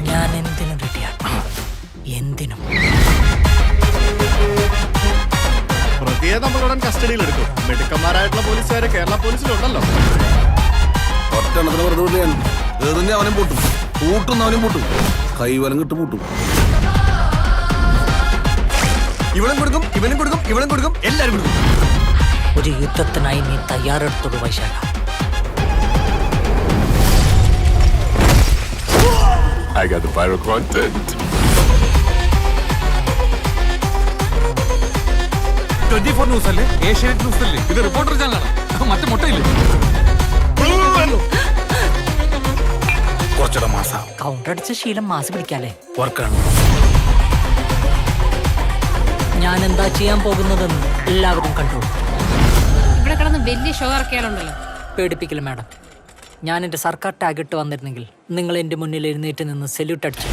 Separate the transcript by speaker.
Speaker 1: ഞാൻ എന്തിനും റെഡിയാണ്, എന്തിനും.
Speaker 2: പ്രതിയെ നമ്മളുടൻ കസ്റ്റഡിയിൽ എടുക്കും. മിടുക്കന്മാരായിട്ടുള്ള പോലീസുകാരെ കേരള പോലീസിലുണ്ടല്ലോ.
Speaker 3: ഒറ്റണത്തിന് വെറുതെ വിളിയാണ്. എറിഞ്ഞവനും പൊട്ടും, പൂട്ടുന്നവനും പൊട്ടും, കൈവലം കിട്ട് പൂട്ടും.
Speaker 4: ഇവളും കൊടുക്കും, ഇവനും കൊടുക്കും, ഇവളും കൊടുക്കും, എല്ലാരും കൊടുക്കും.
Speaker 1: ഒരു യുദ്ധത്തിനായി നീ തയ്യാറെടുത്തോളൂ വൈശാഖ.
Speaker 5: I got the viral content.
Speaker 6: 24 news അല്ലേ, ഏഷ്യാനെറ്റ് ന്യൂസ് അല്ലേ, ഇത് റിപ്പോർട്ടർ ചാനലാണ്, മറ്റേ മുട്ടയില്ലേ.
Speaker 4: കുറച്ചുകൂടെ മാസ
Speaker 1: കൗണ്ടർ അടിച്ച ശീലം മാസ് പിടിക്കാല്ലേ.
Speaker 4: വർക്കാണ്.
Speaker 1: ഞാൻ എന്താ ചെയ്യാൻ പോകുന്നതെന്ന് എല്ലാവരും കണ്ടോളൂ.
Speaker 7: ഇവിടെ കിടന്ന് വലിയ ഷോ ഇറക്കിയാലുണ്ടല്ലോ.
Speaker 1: പേടിപ്പിക്കില്ല മാഡം. ഞാൻ എൻ്റെ സർക്കാർ ടാഗ് ഇട്ട് വന്നിരുന്നെങ്കിൽ നിങ്ങൾ എൻ്റെ മുന്നിൽ എഴുന്നേറ്റ് നിന്ന് സെല്യൂട്ട് അടിച്ചു.